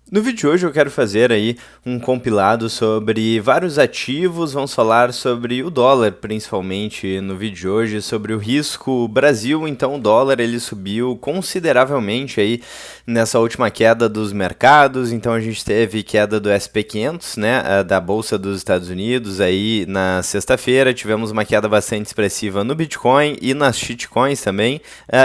No vídeo de hoje eu quero fazer aí um compilado sobre vários ativos, vamos falar sobre o dólar principalmente no vídeo de hoje, sobre o risco Brasil. Então o dólar ele subiu consideravelmente aí nessa última queda dos mercados. Então a gente teve queda do SP500, né, da Bolsa dos Estados Unidos aí na sexta-feira. Tivemos uma queda bastante expressiva no Bitcoin e nas shitcoins também.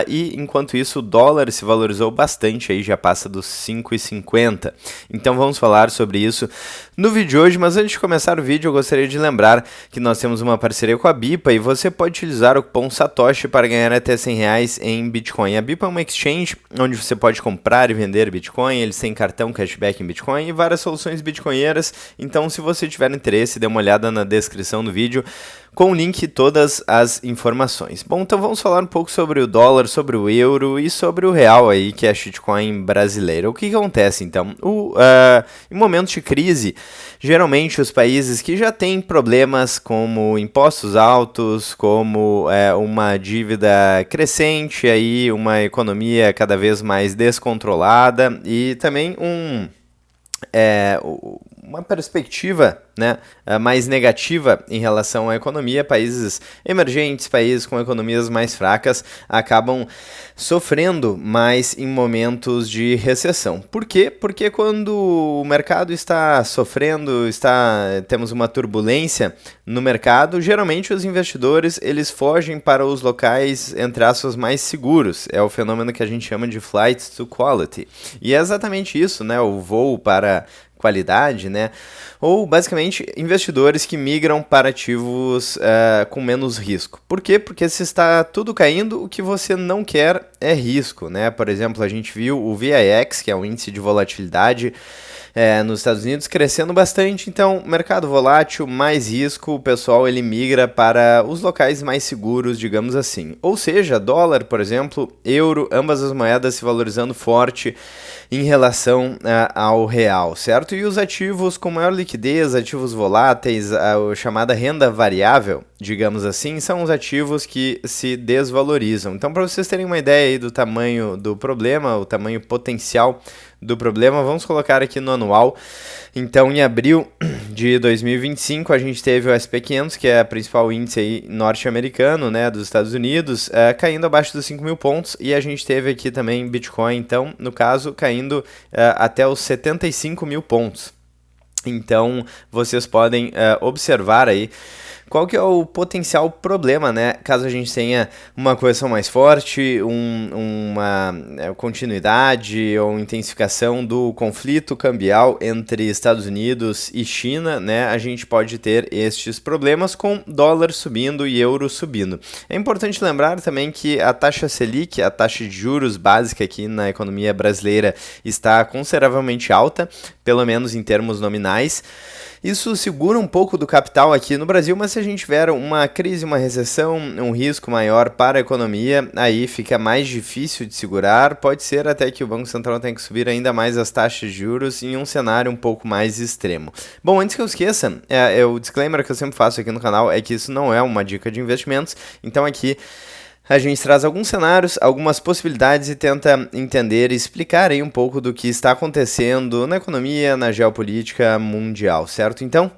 E enquanto isso o dólar se valorizou bastante aí, já passa dos 5,50. Então vamos falar sobre isso no vídeo de hoje, mas antes de começar o vídeo eu gostaria de lembrar que nós temos uma parceria com a Bipa e você pode utilizar o cupom SATOSHI para ganhar até R$100 em Bitcoin. A Bipa é uma exchange onde você pode comprar e vender Bitcoin, eles têm cartão cashback em Bitcoin e várias soluções bitcoinheiras, então se você tiver interesse, dê uma olhada na descrição do vídeo com o link e todas as informações. Bom, então vamos falar um pouco sobre o dólar, sobre o euro e sobre o real aí, que é a shitcoin brasileira. O que acontece então? Em momentos de crise, geralmente os países que já têm problemas como impostos altos, como uma dívida crescente, aí, uma economia cada vez mais descontrolada e também uma perspectiva, né, mais negativa em relação à economia, países emergentes, países com economias mais fracas, acabam sofrendo mais em momentos de recessão. Por quê? Porque quando o mercado está sofrendo, temos uma turbulência no mercado, geralmente os investidores eles fogem para os locais, entre aspas, mais seguros. É o fenômeno que a gente chama de flight to quality. E é exatamente isso, né, o voo para qualidade, né? Ou basicamente investidores que migram para ativos com menos risco. Por quê? Porque se está tudo caindo, o que você não quer é risco, né? Por exemplo, a gente viu o VIX, que é o índice de volatilidade nos Estados Unidos, crescendo bastante. Então, mercado volátil, mais risco, o pessoal ele migra para os locais mais seguros, digamos assim. Ou seja, dólar, por exemplo, euro, ambas as moedas se valorizando forte em relação ao real, certo? E os ativos com maior liquidez, ativos voláteis, a chamada renda variável, digamos assim, são os ativos que se desvalorizam. Então, para vocês terem uma ideia aí do tamanho do problema, o tamanho potencial do problema, vamos colocar aqui no anual. Então, em abril de 2025, a gente teve o SP500, que é o principal índice aí norte-americano, né, dos Estados Unidos, caindo abaixo dos 5.000 pontos, e a gente teve aqui também Bitcoin, então, no caso, caindo até os 75.000 pontos. Então, vocês podem observar aí qual que é o potencial problema, né? Caso a gente tenha uma correção mais forte, uma continuidade ou intensificação do conflito cambial entre Estados Unidos e China, né? A gente pode ter estes problemas com dólar subindo e euro subindo. É importante lembrar também que a taxa Selic, a taxa de juros básica aqui na economia brasileira, está consideravelmente alta, pelo menos em termos nominais. Isso segura um pouco do capital aqui no Brasil, mas se a gente tiver uma crise, uma recessão, um risco maior para a economia, aí fica mais difícil de segurar. Pode ser até que o Banco Central tenha que subir ainda mais as taxas de juros em um cenário um pouco mais extremo. Bom, antes que eu esqueça, o disclaimer que eu sempre faço aqui no canal é que isso não é uma dica de investimentos, então aqui a gente traz alguns cenários, algumas possibilidades e tenta entender e explicar aí um pouco do que está acontecendo na economia, na geopolítica mundial, certo? Então,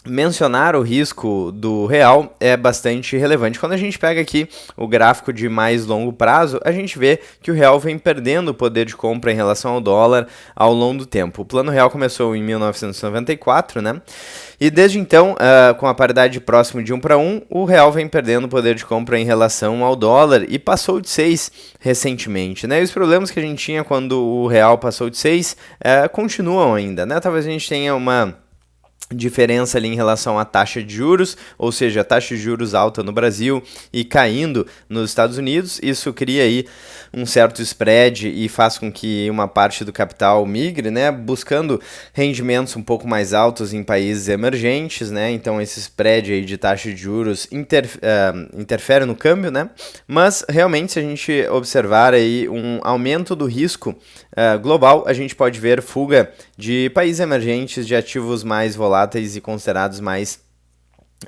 mencionar o risco do real é bastante relevante. Quando a gente pega aqui o gráfico de mais longo prazo, a gente vê que o real vem perdendo o poder de compra em relação ao dólar ao longo do tempo. O plano real começou em 1994, né? E desde então, com a paridade próxima de 1 para 1, o real vem perdendo o poder de compra em relação ao dólar e passou de 6 recentemente, né? E os problemas que a gente tinha quando o real passou de 6 continuam ainda, né? Talvez a gente tenha uma diferença ali em relação à taxa de juros, ou seja, a taxa de juros alta no Brasil e caindo nos Estados Unidos. Isso cria aí um certo spread e faz com que uma parte do capital migre, né, buscando rendimentos um pouco mais altos em países emergentes, né? Então esse spread aí de taxa de juros interfere no câmbio, né? Mas realmente, se a gente observar aí um aumento do risco global, a gente pode ver fuga de países emergentes, de ativos mais voláteis e considerados mais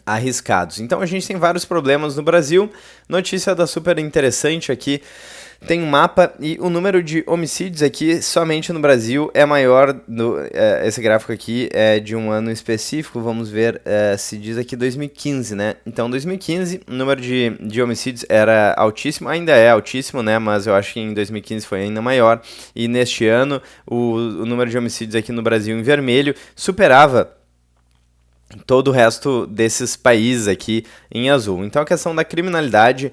arriscados. Então a gente tem vários problemas no Brasil. Notícia da super interessante aqui tem um mapa e o número de homicídios aqui somente no Brasil é maior, esse gráfico aqui é de um ano específico, vamos ver, se diz aqui 2015, né? Então 2015 o número de homicídios era altíssimo, ainda é altíssimo, né? Mas eu acho que em 2015 foi ainda maior, e neste ano o número de homicídios aqui no Brasil em vermelho superava todo o resto desses países aqui em azul. Então a questão da criminalidade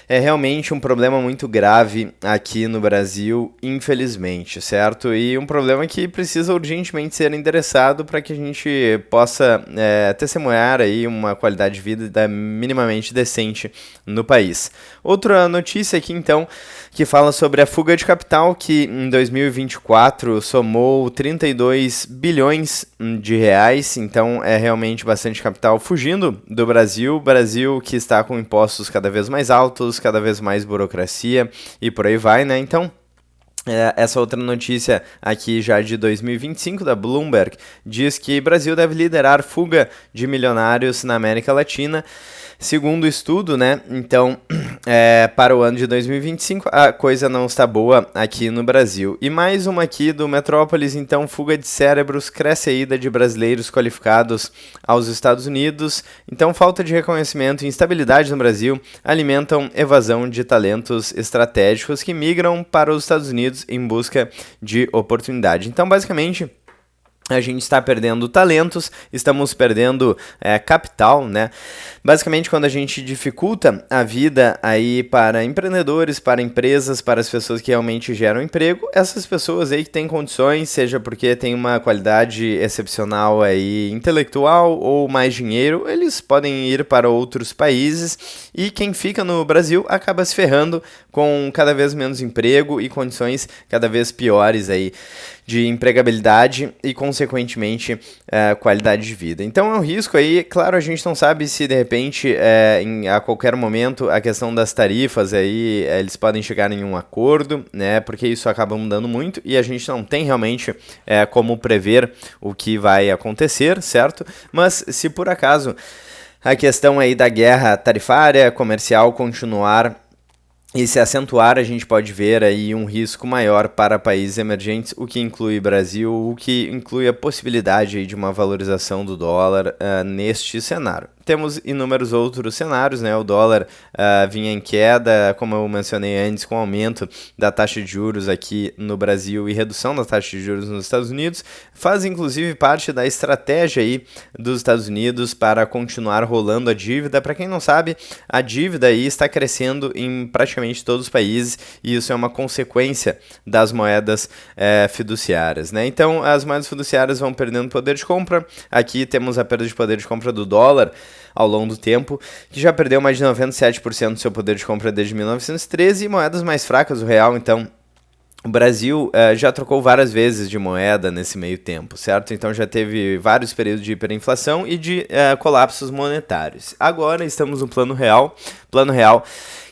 é realmente um problema muito grave aqui no Brasil, infelizmente, certo? E um problema que precisa urgentemente ser endereçado para que a gente possa testemunhar aí uma qualidade de vida minimamente decente no país. Outra notícia aqui, então, que fala sobre a fuga de capital, que em 2024 somou 32 bilhões de reais, então é realmente bastante capital fugindo do Brasil, Brasil que está com impostos cada vez mais altos, cada vez mais burocracia e por aí vai, né? Então, essa outra notícia aqui já de 2025 da Bloomberg diz que Brasil deve liderar fuga de milionários na América Latina. Segundo o estudo, né, então, para o ano de 2025, a coisa não está boa aqui no Brasil. E mais uma aqui do Metrópolis, então, fuga de cérebros, cresce a ida de brasileiros qualificados aos Estados Unidos. Então, falta de reconhecimento e instabilidade no Brasil alimentam evasão de talentos estratégicos que migram para os Estados Unidos em busca de oportunidade. Então, basicamente, a gente está perdendo talentos, estamos perdendo capital, né? Basicamente, quando a gente dificulta a vida aí para empreendedores, para empresas, para as pessoas que realmente geram emprego, essas pessoas aí que têm condições, seja porque tem uma qualidade excepcional aí intelectual ou mais dinheiro, eles podem ir para outros países, e quem fica no Brasil acaba se ferrando com cada vez menos emprego e condições cada vez piores aí de empregabilidade e, consequentemente, qualidade de vida. Então é um risco aí, claro, a gente não sabe se de repente, a qualquer momento, a questão das tarifas aí, eles podem chegar em um acordo, né, porque isso acaba mudando muito e a gente não tem realmente como prever o que vai acontecer, certo? Mas se por acaso a questão aí da guerra tarifária, comercial continuar e se acentuar, a gente pode ver aí um risco maior para países emergentes, o que inclui Brasil, o que inclui a possibilidade aí de uma valorização do dólar neste cenário. Temos inúmeros outros cenários, né? O dólar vinha em queda, como eu mencionei antes, com aumento da taxa de juros aqui no Brasil e redução da taxa de juros nos Estados Unidos, faz inclusive parte da estratégia aí dos Estados Unidos para continuar rolando a dívida. Para quem não sabe, a dívida aí está crescendo em praticamente todos os países e isso é uma consequência das moedas fiduciárias, né? Então, as moedas fiduciárias vão perdendo poder de compra. Aqui temos a perda de poder de compra do dólar ao longo do tempo, que já perdeu mais de 97% do seu poder de compra desde 1913, e moedas mais fracas, o real, então, o Brasil já trocou várias vezes de moeda nesse meio tempo, certo? Então já teve vários períodos de hiperinflação e de colapsos monetários. Agora estamos no plano real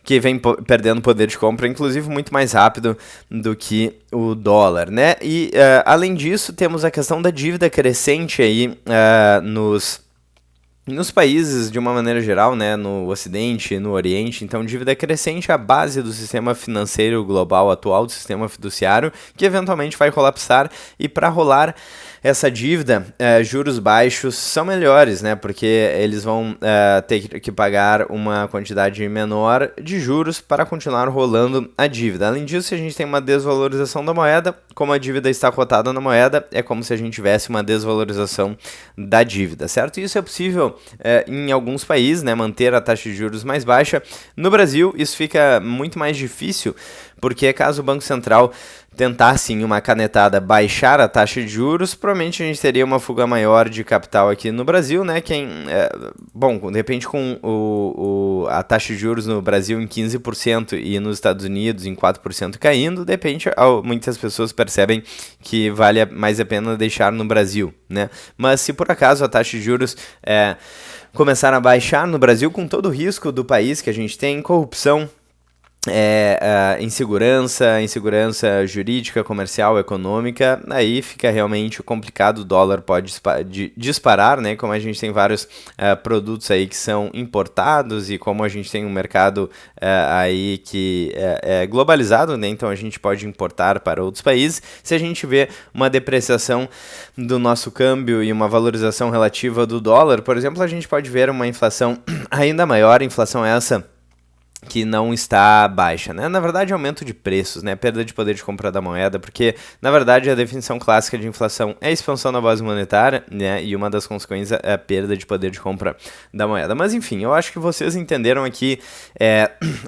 que vem perdendo poder de compra, inclusive muito mais rápido do que o dólar, né? E além disso, temos a questão da dívida crescente aí nos países, de uma maneira geral, né, no Ocidente e no Oriente. Então, dívida crescente é a base do sistema financeiro global atual, do sistema fiduciário, que eventualmente vai colapsar. E para rolar essa dívida, juros baixos são melhores, né, porque eles vão ter que pagar uma quantidade menor de juros para continuar rolando a dívida. Além disso, se a gente tem uma desvalorização da moeda, como a dívida está cotada na moeda, é como se a gente tivesse uma desvalorização da dívida, certo? E isso é possível em alguns países, né, manter a taxa de juros mais baixa. No Brasil, isso fica muito mais difícil, porque caso o Banco Central tentasse em uma canetada baixar a taxa de juros, provavelmente a gente teria uma fuga maior de capital aqui no Brasil, né? Bom, de repente com a taxa de juros no Brasil em 15% e nos Estados Unidos em 4% caindo, de repente muitas pessoas percebem que vale mais a pena deixar no Brasil, né? Mas se por acaso a taxa de juros começar a baixar no Brasil, com todo o risco do país que a gente tem, corrupção insegurança jurídica, comercial, econômica, aí fica realmente complicado, o dólar pode disparar, né, como a gente tem vários produtos aí que são importados e como a gente tem um mercado aí que é globalizado, né, então a gente pode importar para outros países. Se a gente vê uma depreciação do nosso câmbio e uma valorização relativa do dólar, por exemplo, a gente pode ver uma inflação ainda maior, inflação essa que não está baixa, né? Na verdade, aumento de preços, né? Perda de poder de compra da moeda, porque, na verdade, a definição clássica de inflação é a expansão da base monetária, né? E uma das consequências é a perda de poder de compra da moeda. Mas, enfim, eu acho que vocês entenderam aqui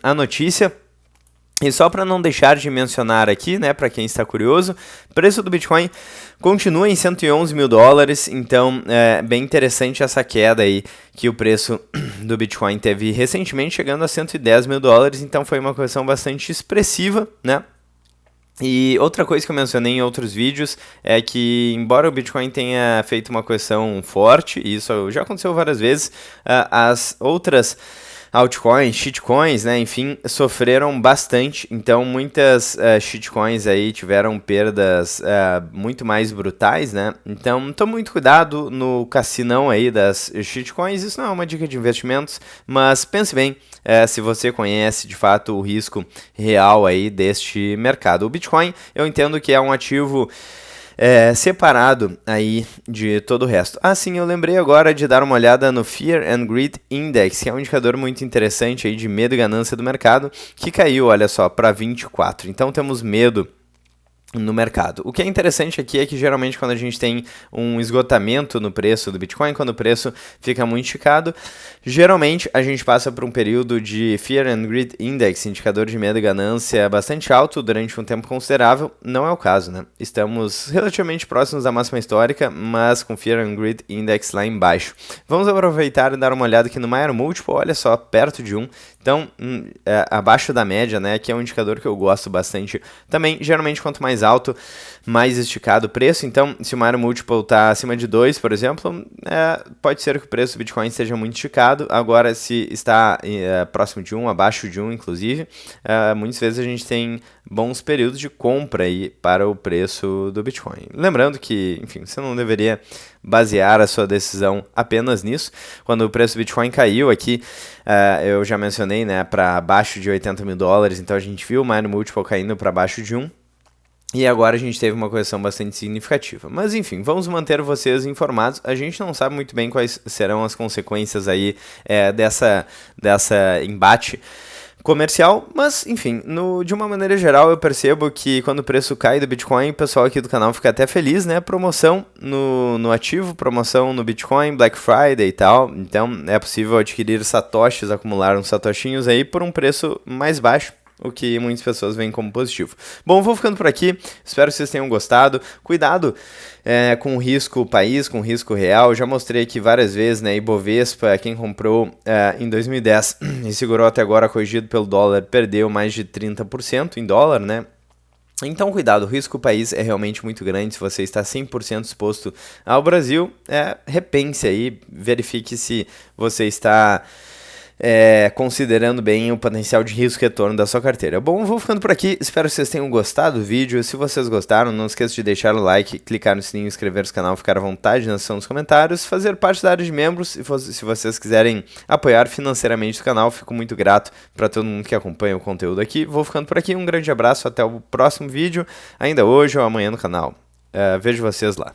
a notícia. E só para não deixar de mencionar aqui, né, para quem está curioso, o preço do Bitcoin continua em 111 mil dólares, então é bem interessante essa queda aí que o preço do Bitcoin teve recentemente, chegando a 110 mil dólares, então foi uma correção bastante expressiva, né? E outra coisa que eu mencionei em outros vídeos é que, embora o Bitcoin tenha feito uma correção forte, e isso já aconteceu várias vezes, as outras altcoins, shitcoins, né, enfim, sofreram bastante, então muitas shitcoins aí tiveram perdas muito mais brutais, né, então tome muito cuidado no cassinão aí das shitcoins, isso não é uma dica de investimentos, mas pense bem se você conhece de fato o risco real aí deste mercado. O Bitcoin, eu entendo que é um ativo separado aí de todo o resto. Ah, sim, eu lembrei agora de dar uma olhada no Fear and Greed Index, que é um indicador muito interessante aí de medo e ganância do mercado, que caiu, olha só, para 24. Então temos medo no mercado. O que é interessante aqui é que geralmente quando a gente tem um esgotamento no preço do Bitcoin, quando o preço fica muito esticado, geralmente a gente passa por um período de Fear and Greed Index, indicador de medo e ganância bastante alto durante um tempo considerável. Não é o caso, né? Estamos relativamente próximos da máxima histórica, mas com Fear and Greed Index lá embaixo. Vamos aproveitar e dar uma olhada aqui no Maior Múltiplo, olha só, perto de 1. Então, abaixo da média, né, que é um indicador que eu gosto bastante. Também, geralmente, quanto mais alto, mais esticado o preço. Então, se o Maior Múltiplo está acima de 2, por exemplo, pode ser que o preço do Bitcoin esteja muito esticado. Agora, se está próximo de 1, abaixo de 1, inclusive, muitas vezes a gente tem bons períodos de compra aí para o preço do Bitcoin. Lembrando que, enfim, você não deveria basear a sua decisão apenas nisso. Quando o preço do Bitcoin caiu aqui, eu já mencionei, né, para abaixo de 80 mil dólares, então a gente viu o Maior Múltiplo caindo para abaixo de 1. E agora a gente teve uma correção bastante significativa. Mas enfim, vamos manter vocês informados. A gente não sabe muito bem quais serão as consequências aí dessa embate comercial, mas enfim, de uma maneira geral eu percebo que quando o preço cai do Bitcoin, o pessoal aqui do canal fica até feliz, né? Promoção no ativo, promoção no Bitcoin, Black Friday e tal. Então é possível adquirir satoshis, acumular uns satoshinhos aí por um preço mais baixo, o que muitas pessoas veem como positivo. Bom, vou ficando por aqui, espero que vocês tenham gostado. Cuidado com o risco país, com o risco real. Já mostrei aqui várias vezes, né, Ibovespa, quem comprou em 2010 e segurou até agora corrigido pelo dólar, perdeu mais de 30% em dólar, né? Então, cuidado, o risco país é realmente muito grande. Se você está 100% exposto ao Brasil, repense aí, verifique se você está considerando bem o potencial de risco e retorno da sua carteira. Bom, vou ficando por aqui, espero que vocês tenham gostado do vídeo. Se vocês gostaram, não esqueça de deixar o like, clicar no sininho, inscrever-se no canal, ficar à vontade na seção dos comentários, fazer parte da área de membros. Se vocês quiserem apoiar financeiramente o canal, fico muito grato para todo mundo que acompanha o conteúdo aqui. Vou ficando por aqui, um grande abraço, até o próximo vídeo, ainda hoje ou amanhã no canal. Vejo vocês lá.